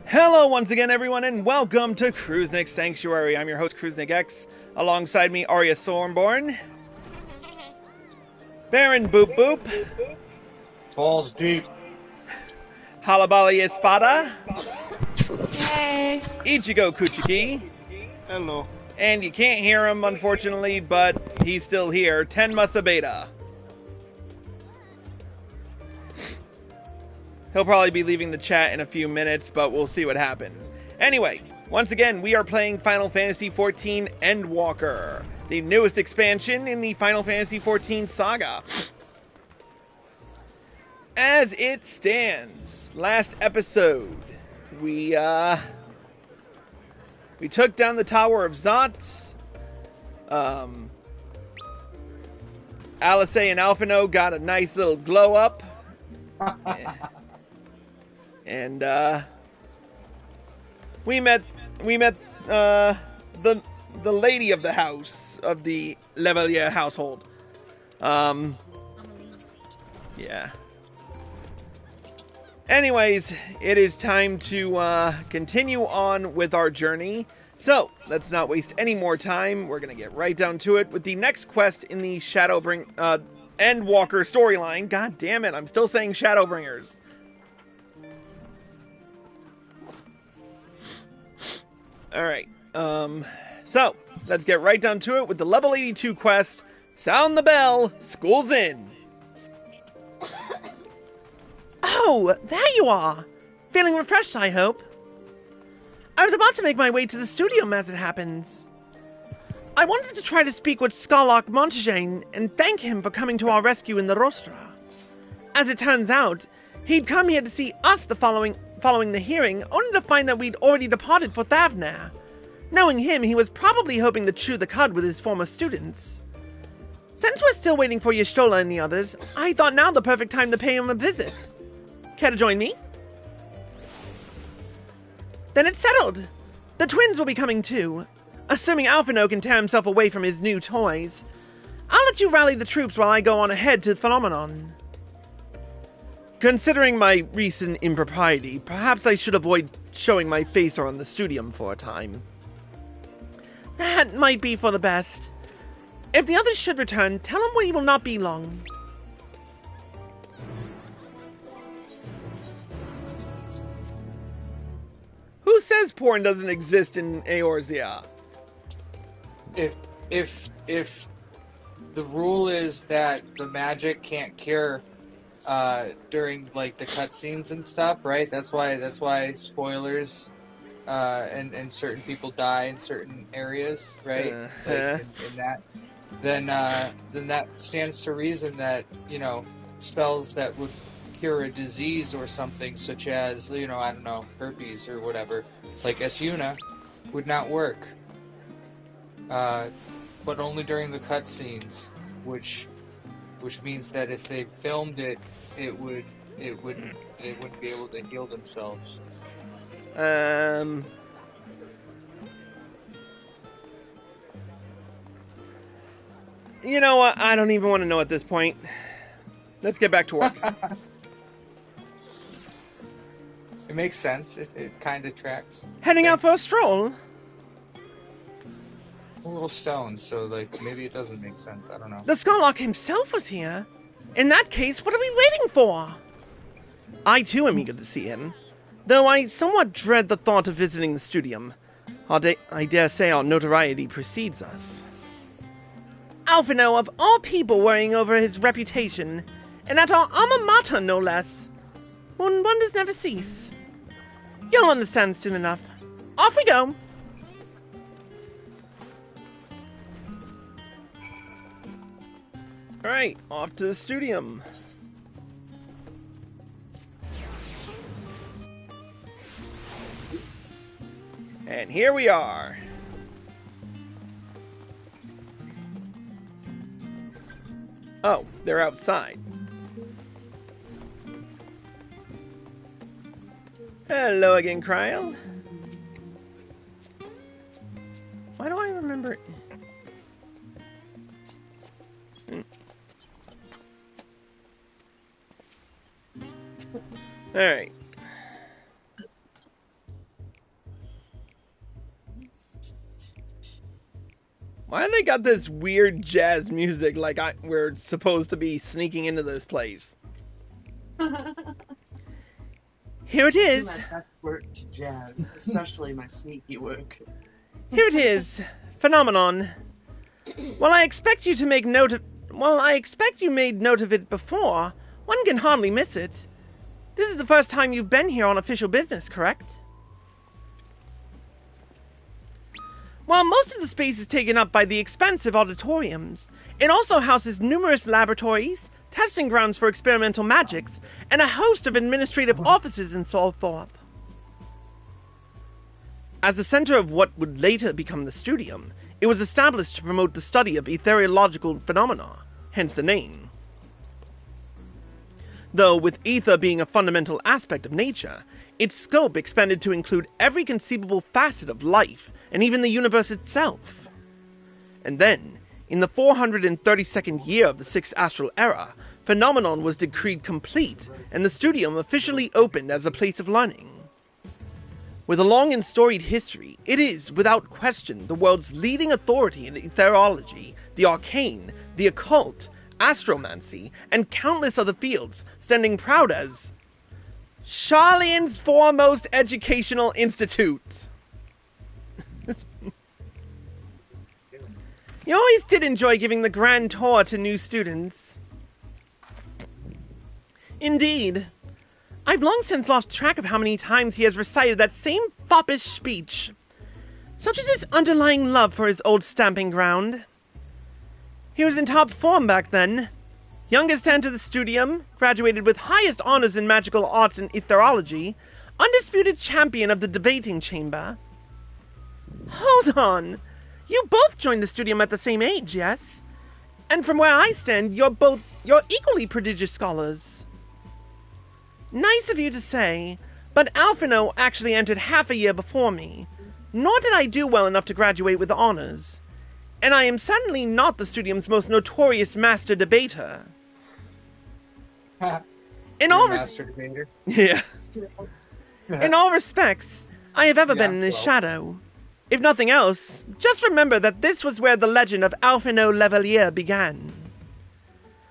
Hello once again, everyone, and welcome to Kruznik's Sanctuary. I'm your host, Kruznik X. Alongside me, Arya Stormborn, Baron Boop Boop, Balls deep. Halabali Espada, Hey. Ichigo Kuchiki, Hello. and you can't hear him, unfortunately, but he's still here, Tenma Sabeda. He'll probably be leaving the chat in a few minutes, but we'll see what happens. Anyway, once again, we are playing Final Fantasy XIV Endwalker, the newest expansion in the Final Fantasy XIV saga. As it stands, last episode, we took down the Tower of Zotz. Alice and Alphino got a nice little glow up. And we met the lady of the house of the Levelier household. Yeah. Anyways, it is time to continue on with our journey. So let's not waste any more time. We're gonna get right down to it with the next quest in the Endwalker storyline. God damn it! I'm still saying Shadowbringers. Alright, so, let's get right down to it with the level 82 quest. Sound the bell, school's in. Oh, there you are! Feeling refreshed, I hope. I was about to make my way to the studio as it happens. I wanted to try to speak with Scarlock Montagane and thank him for coming to our rescue in the Rostra. As it turns out, he'd come here to see us following the hearing, only to find that we'd already departed for Thavnair. Knowing him, he was probably hoping to chew the cud with his former students. Since we're still waiting for Y'shtola and the others, I thought now the perfect time to pay him a visit. Care to join me? Then it's settled. The twins will be coming too, assuming Alphino can tear himself away from his new toys. I'll let you rally the troops while I go on ahead to the Phenomenon. Considering my recent impropriety, perhaps I should avoid showing my face around the studium for a time. That might be for the best. If the others should return, tell them we will not be long. Who says porn doesn't exist in Eorzea? If the rule is that the magic can't cure during like the cutscenes and stuff, right? That's why spoilers and certain people die in certain areas, right? Like in that. Then that stands to reason that, you know, spells that would cure a disease or something, such as, you know, I don't know, herpes or whatever, like Esuna, would not work. But only during the cutscenes, which means that if they filmed it, they wouldn't be able to heal themselves. You know what? I don't even want to know at this point. Let's get back to work. It makes sense. It kind of tracks. Heading out for a stroll? A little stoned, so like maybe it doesn't make sense. I don't know. The Scarlock himself was here. In that case, what are we waiting for? I too am eager to see him, though I somewhat dread the thought of visiting the studium. I dare say our notoriety precedes us. Alphino, of all people, worrying over his reputation, and at our alma mater, no less. Wonders never cease. You'll understand soon enough. Off we go. Alright, off to the studium. And here we are. Oh, they're outside. Hello again, Krile. Why do I remember... Alright. Why have they got this weird jazz music like we're supposed to be sneaking into this place? Here it is. My best work to jazz, especially my sneaky work. Here it is. Phenomenon. While I expect you made note of it before, one can hardly miss it. This is the first time you've been here on official business, correct? While most of the space is taken up by the expansive auditoriums, it also houses numerous laboratories, testing grounds for experimental magics, and a host of administrative offices and so forth. As the center of what would later become the Studium, it was established to promote the study of ethereological phenomena, hence the name. Though, with ether being a fundamental aspect of nature, its scope expanded to include every conceivable facet of life, and even the universe itself. And then, in the 432nd year of the Sixth Astral Era, Phenomenon was decreed complete, and the Studium officially opened as a place of learning. With a long and storied history, it is, without question, the world's leading authority in etherology, the arcane, the occult, astromancy, and countless other fields, standing proud as Charlian's foremost educational institute. You always did enjoy giving the grand tour to new students. Indeed. I've long since lost track of how many times he has recited that same foppish speech. Such is his underlying love for his old stamping ground. He was in top form back then. Youngest to enter the Studium, graduated with highest honors in magical arts and etherology, undisputed champion of the debating chamber. Hold on! You both joined the Studium at the same age, yes? And from where I stand, you're equally prodigious scholars. Nice of you to say, but Alphino actually entered half a year before me, nor did I do well enough to graduate with honors. And I am certainly not the Studium's most notorious master debater. In all master debater. Yeah. In all respects, I have ever been in his shadow. If nothing else, just remember that this was where the legend of Alphino Levelier began.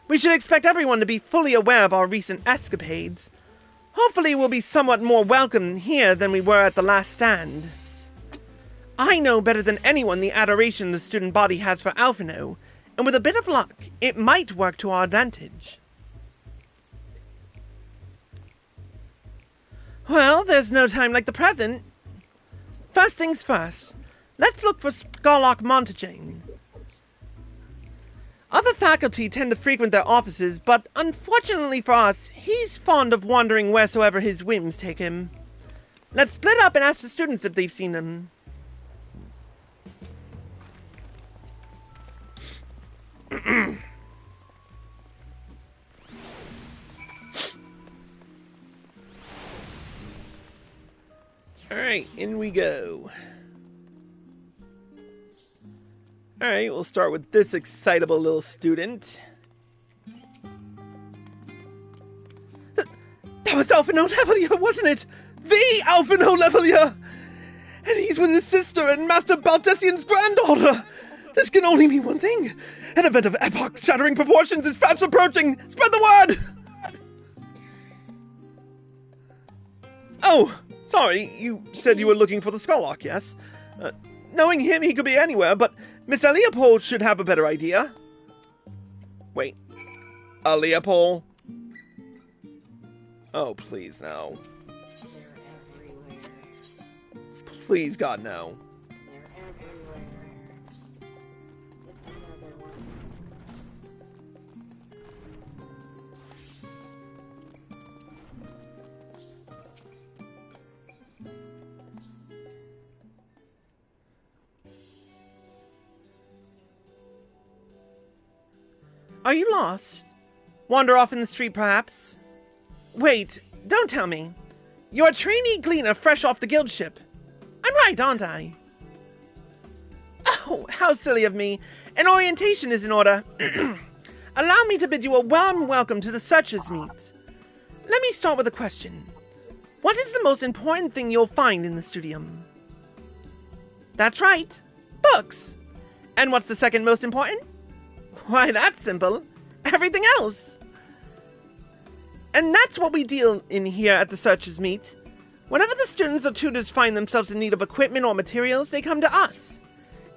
We should expect everyone to be fully aware of our recent escapades. Hopefully we'll be somewhat more welcome here than we were at the last stand. I know better than anyone the adoration the student body has for Alphino, and with a bit of luck, it might work to our advantage. Well, there's no time like the present. First things first, let's look for Scarlock Montagine. Other faculty tend to frequent their offices, but unfortunately for us, he's fond of wandering wheresoever his whims take him. Let's split up and ask the students if they've seen him. Alright, in we go. Alright, we'll start with this excitable little student. That was Alphino Levelier, wasn't it? The Alphino Levelier! And he's with his sister and Master Baldessian's granddaughter! This can only mean one thing. An event of epoch-shattering proportions is fast approaching! Spread the word! Oh, sorry, you said you were looking for the Scarlock, yes? Knowing him, he could be anywhere, but Miss Leopold should have a better idea. Wait, Leopold? Oh, please, no. They're everywhere. Please, God, no. They're everywhere. It's another one. Are you lost? Wander off in the street, perhaps? Wait, don't tell me. You're a trainee gleaner fresh off the guild ship. I'm right, aren't I? Oh, how silly of me. An orientation is in order. Allow me to bid you a warm welcome to the Searchers' Meet. Let me start with a question. What is the most important thing you'll find in the Studium? That's right, books. And what's the second most important? Why, that's simple. Everything else. And that's what we deal in here at the Searchers Meet. Whenever the students or tutors find themselves in need of equipment or materials, they come to us.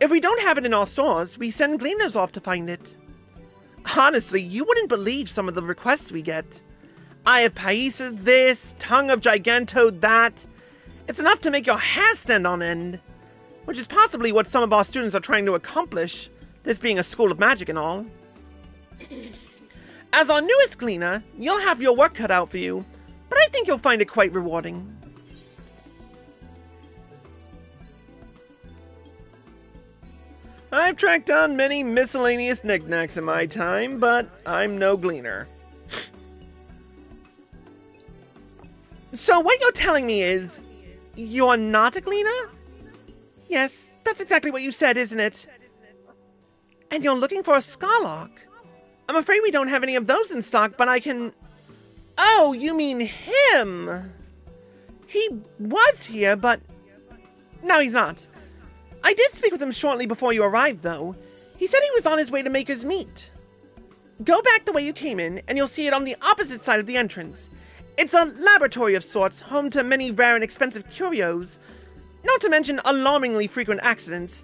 If we don't have it in our stores, we send gleaners off to find it. Honestly, you wouldn't believe some of the requests we get. Eye of Paisa this, Tongue of Giganto that. It's enough to make your hair stand on end. Which is possibly what some of our students are trying to accomplish, this being a school of magic and all. As our newest gleaner, you'll have your work cut out for you, but I think you'll find it quite rewarding. I've tracked down many miscellaneous knickknacks in my time, but I'm no gleaner. So what you're telling me is, you're not a gleaner? Yes, that's exactly what you said, isn't it? And you're looking for a Scarlock. I'm afraid we don't have any of those in stock, but I can... Oh, you mean him! He was here, but... No, he's not. I did speak with him shortly before you arrived, though. He said he was on his way to Maker's Meet. Go back the way you came in, and you'll see it on the opposite side of the entrance. It's a laboratory of sorts, home to many rare and expensive curios, not to mention alarmingly frequent accidents.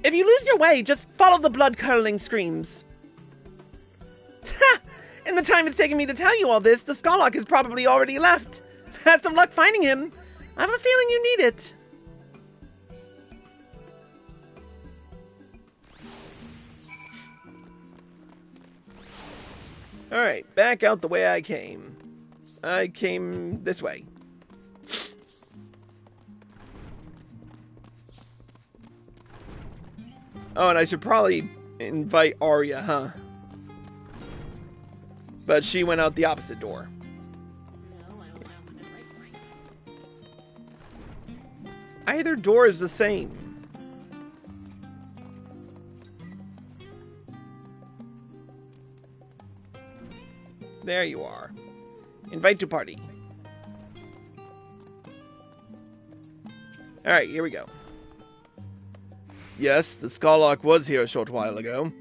If you lose your way, just follow the blood-curdling screams. Ha! In the time it's taken me to tell you all this, the Scarlock has probably already left. Have some luck finding him. I have a feeling you need it. Alright, back out the way I came. I came this way. Oh, and I should probably invite Arya, huh? But she went out the opposite door. Either door is the same. There you are. Invite to party. Alright, here we go. Yes, the Scarlock was here a short while ago.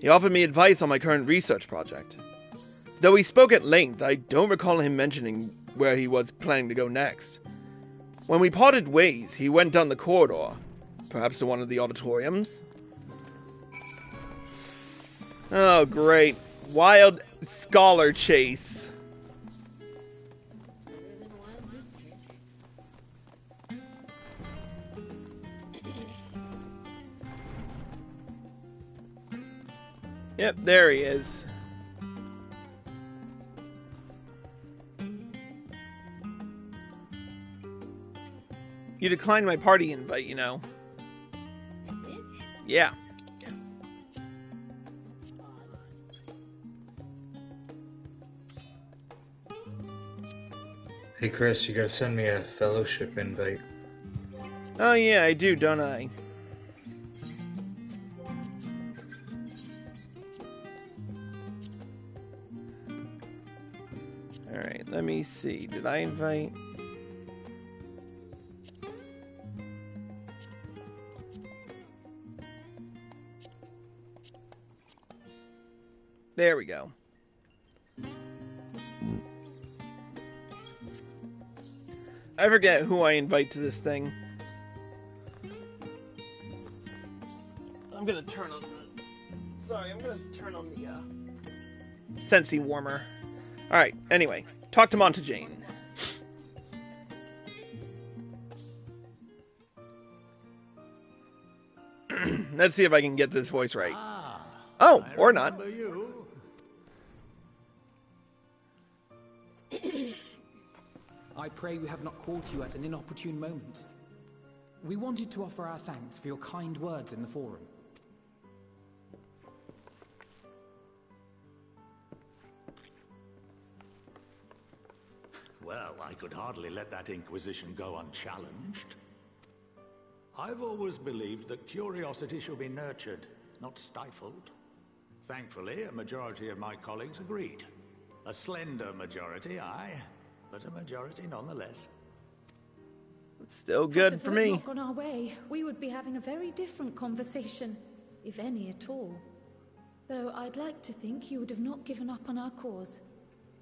He offered me advice on my current research project. Though we spoke at length, I don't recall him mentioning where he was planning to go next. When we parted ways, he went down the corridor, perhaps to one of the auditoriums. Oh, great. Wild scholar chase. Yep, there he is. You declined my party invite, you know. Yeah. Hey Chris, you gotta send me a fellowship invite. Oh yeah, I do, don't I? Alright, let me see. Did I invite... There we go. I forget who I invite to this thing. I'm gonna turn on the... Sorry, I'm gonna turn on the, Sensi warmer. Alright, anyway. Talk to Montagane. Let's see if I can get this voice right. Oh, or not. I pray we have not caught you at an inopportune moment. We wanted to offer our thanks for your kind words in the forum. Well, I could hardly let that inquisition go unchallenged. I've always believed that curiosity should be nurtured, not stifled. Thankfully, a majority of my colleagues agreed. A slender majority, aye, but a majority nonetheless. It's still good for me. Had the vote not gone our way, we would be having a very different conversation. if any at all. Though I'd like to think you would have not given up on our cause.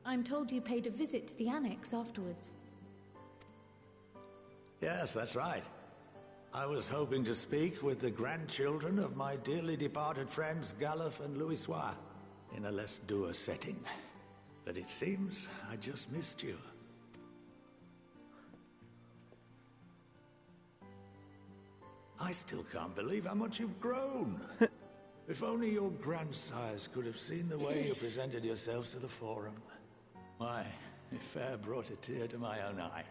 I'm told you paid a visit to the annex afterwards. Yes, that's right. I was hoping to speak with the grandchildren of my dearly departed friends Galuf and Louisoix in a less dour setting. But it seems I just missed you. I still can't believe how much you've grown. If only your grandsires could have seen the way you presented yourselves to the Forum. Why, it fair brought a tear to my own eye.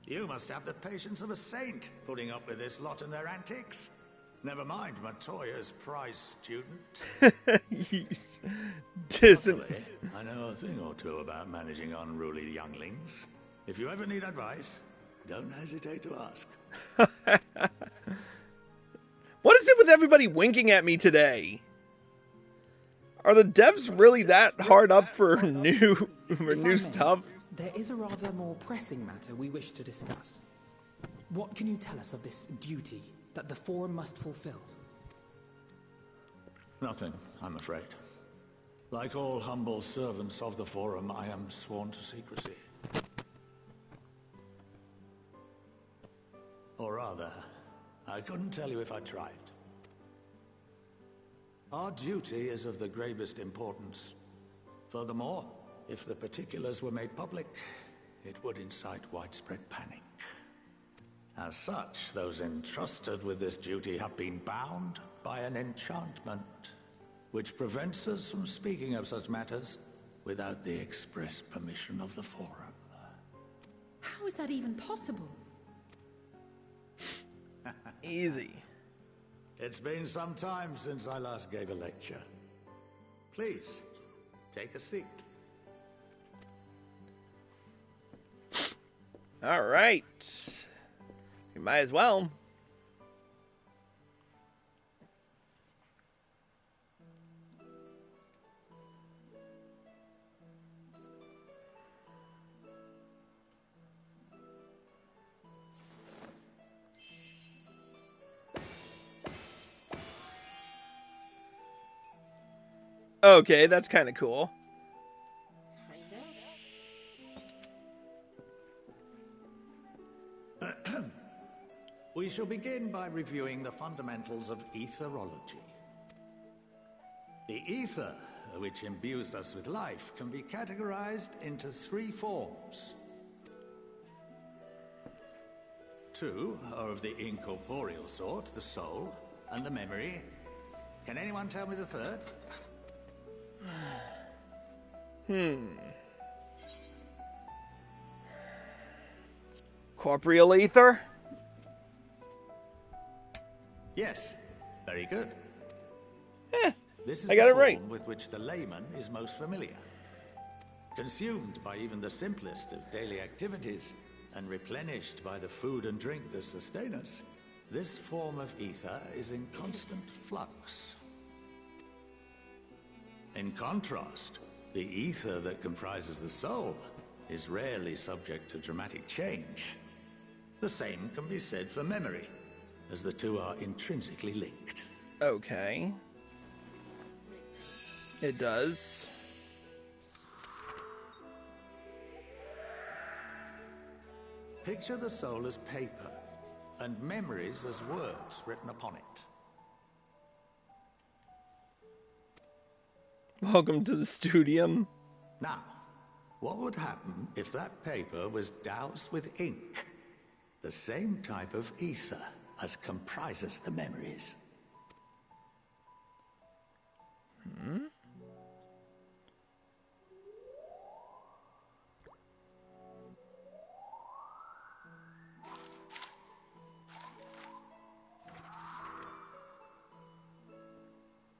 You must have the patience of a saint, putting up with this lot and their antics. Never mind Matoya's prize student. Luckily, I know a thing or two about managing unruly younglings. If you ever need advice, don't hesitate to ask. What is it with everybody winking at me today? Are the devs really that hard up for new stuff? There is a rather more pressing matter we wish to discuss. What can you tell us of this duty that the Forum must fulfill? Nothing, I'm afraid. Like all humble servants of the Forum, I am sworn to secrecy. Or rather, I couldn't tell you if I tried. Our duty is of the gravest importance. Furthermore, if the particulars were made public, it would incite widespread panic. As such, those entrusted with this duty have been bound by an enchantment, which prevents us from speaking of such matters without the express permission of the Forum. How is that even possible? Easy. It's been some time since I last gave a lecture. Please, take a seat. All right. You might as well. Okay, that's kind of cool. We shall begin by reviewing the fundamentals of etherology. The ether, which imbues us with life, can be categorized into three forms. Two are of the incorporeal sort, the soul and the memory. Can anyone tell me the third? Corporeal ether? Yes, very good. This is I got the it right. form with which the layman is most familiar. Consumed by even the simplest of daily activities and replenished by the food and drink that sustain us, this form of ether is in constant flux. In contrast, the ether that comprises the soul is rarely subject to dramatic change. The same can be said for memory, as the two are intrinsically linked. Okay. It does. Picture the soul as paper, and memories as words written upon it. Welcome to the studium. Now, what would happen if that paper was doused with ink? The same type of ether as comprises the memories.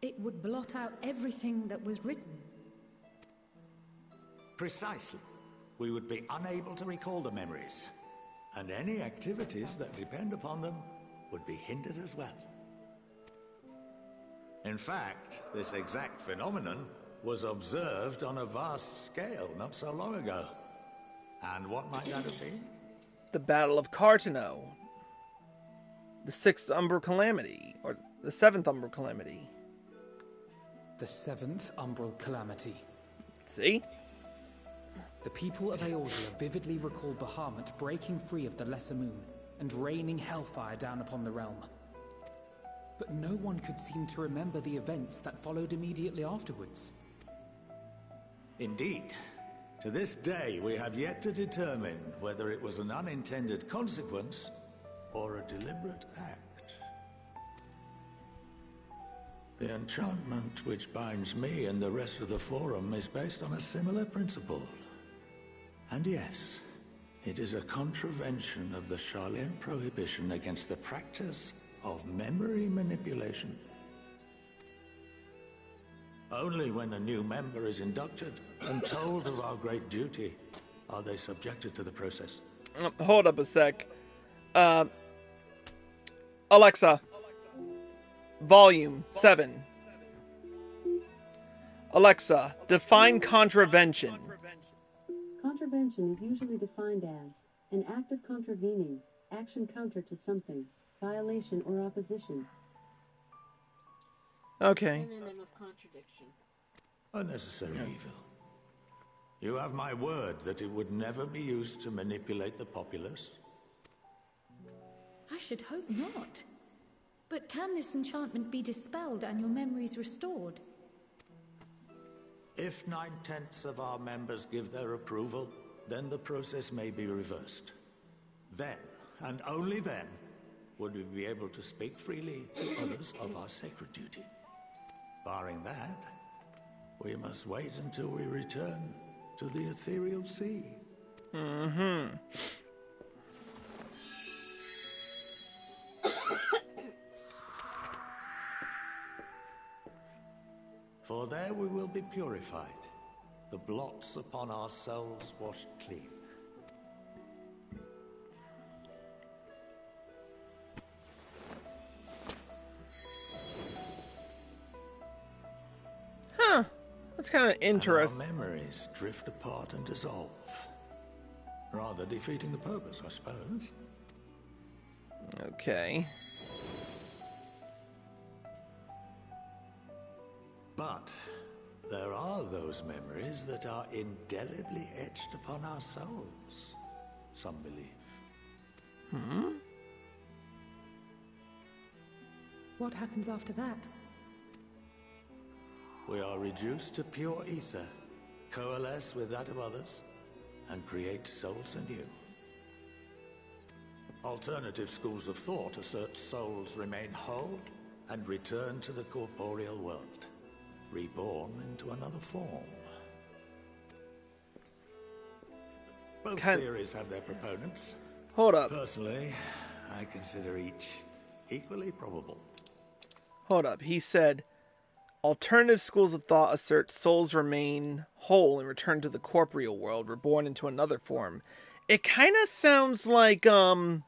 It would blot out everything that was written. Precisely. We would be unable to recall the memories, and any activities that depend upon them would be hindered as well. In fact, this exact phenomenon was observed on a vast scale not so long ago. And what might that have been? The Battle of Cartano. the 6th Umbral Calamity, or the 7th Umbral Calamity. The 7th Umbral Calamity. See? The people of Eorzea vividly recall Bahamut breaking free of the Lesser Moon and raining hellfire down upon the realm. But no one could seem to remember the events that followed immediately afterwards. Indeed. To this day, we have yet to determine whether it was an unintended consequence or a deliberate act. The enchantment which binds me and the rest of the Forum is based on a similar principle. And yes, it is a contravention of the Sharlayan prohibition against the practice of memory manipulation. Only when a new member is inducted and told of our great duty are they subjected to the process. Hold up a sec. Alexa, volume 7. Alexa, define contravention. Contravention is usually defined as an act of contravening, action counter to something, violation or opposition. Okay. Synonym of contradiction. Unnecessary evil. You have my word that it would never be used to manipulate the populace. I should hope not. But can this enchantment be dispelled and your memories restored? If 9/10 of our members give their approval, then the process may be reversed. Then, and only then, would we be able to speak freely to others of our sacred duty. Barring that, we must wait until we return to the ethereal sea. Mm-hmm. For there we will be purified, the blots upon our souls washed clean. Huh. That's kind of interesting. And our memories drift apart and dissolve. Rather defeating the purpose, I suppose. Okay. But there are those memories that are indelibly etched upon our souls, some believe. Hmm? What happens after that? We are reduced to pure ether, coalesce with that of others, and create souls anew. Alternative schools of thought assert souls remain whole and return to the corporeal world, reborn into another form. Both theories have their proponents. Hold up. Personally, I consider each equally probable. Hold up. He said, alternative schools of thought assert souls remain whole and return to the corporeal world, reborn into another form. It kind of sounds like, No,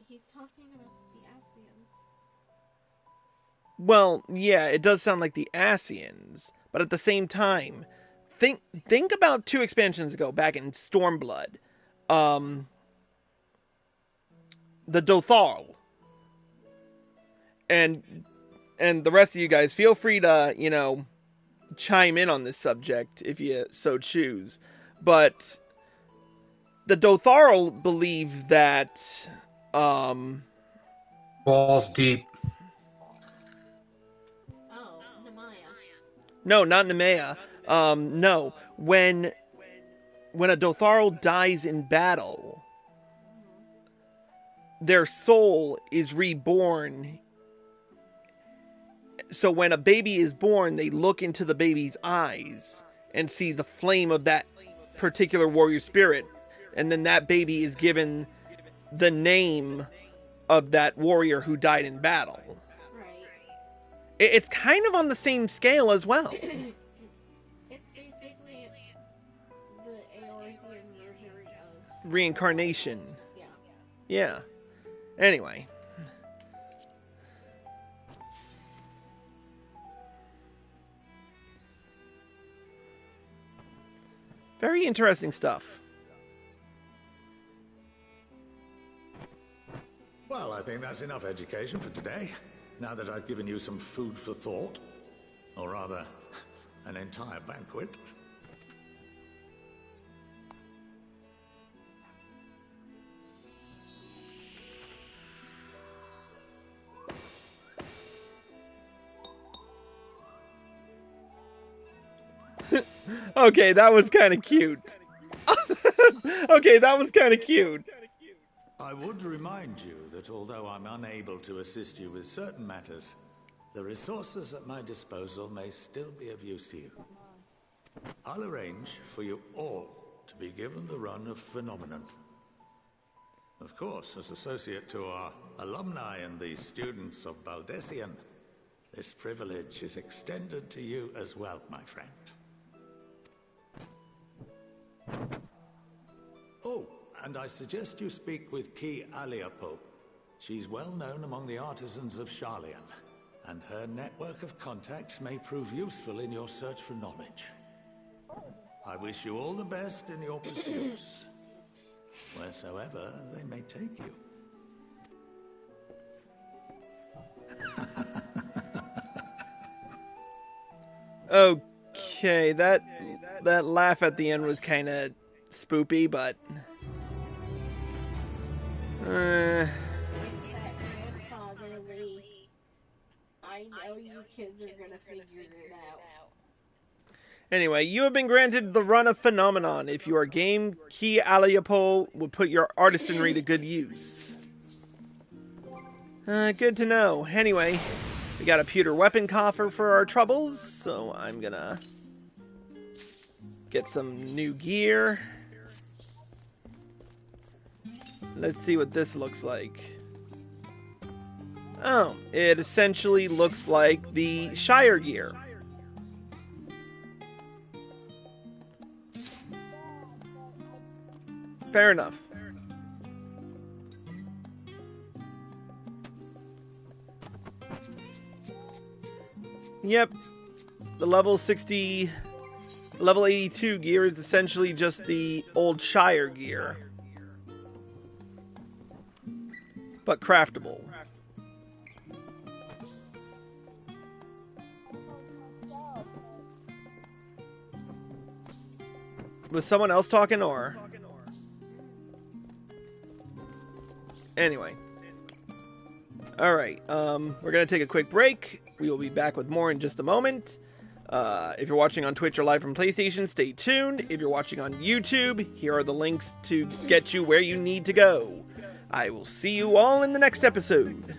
he's talking about the Asians. well, yeah, it does sound like the Asians, but at the same time, think about 2 expansions ago, back in Stormblood, the Dotharl, and the rest of you guys, feel free to, chime in on this subject if you so choose, but the Dotharl believe that, Balls deep. Oh, Nemaya. No, not Nemea. No. When a Dotharl dies in battle, their soul is reborn. So when a baby is born, they look into the baby's eyes and see the flame of that particular warrior spirit. And then that baby is given the name of that warrior who died in battle. Right. It's kind of on the same scale as well. It's basically the Eorzean version of Reincarnation. Yeah. Yeah. Anyway. Very interesting stuff. Well, think that's enough education for today. Now that I've given you some food for thought. Or rather, an entire banquet. Okay, that was kind of cute. Okay, that was kind of cute. I would remind you that although I'm unable to assist you with certain matters, the resources at my disposal may still be of use to you. I'll arrange for you all to be given the run of Phenomenon. Of course, as associate to our alumni and the students of Baldessian, this privilege is extended to you as well, my friend. Oh, and I suggest you speak with Ki Aliapo. She's well known among the artisans of Sharlayan, and her network of contacts may prove useful in your search for knowledge. I wish you all the best in your pursuits, wheresoever they may take you. Okay, that laugh at the end was kind of spoopy, but It's that grandfatherly. I know you kids are gonna figure it out. anyway, you have been granted the run of Phenomenon. If you are game, Ki Aliapol will put your artisanry to good use. Good to know. Anyway, we got a pewter weapon coffer for our troubles, so I'm gonna get some new gear. Let's see what this looks like. Oh, it essentially looks like the Shire gear. Fair enough. Yep. The level 82 gear is essentially just the old Shire gear. But craftable. Was someone else talking, or? Anyway. Alright, we're gonna take a quick break. We will be back with more in just a moment. If you're watching on Twitch or live from PlayStation, stay tuned. If you're watching on YouTube, here are the links to get you where you need to go. I will see you all in the next episode.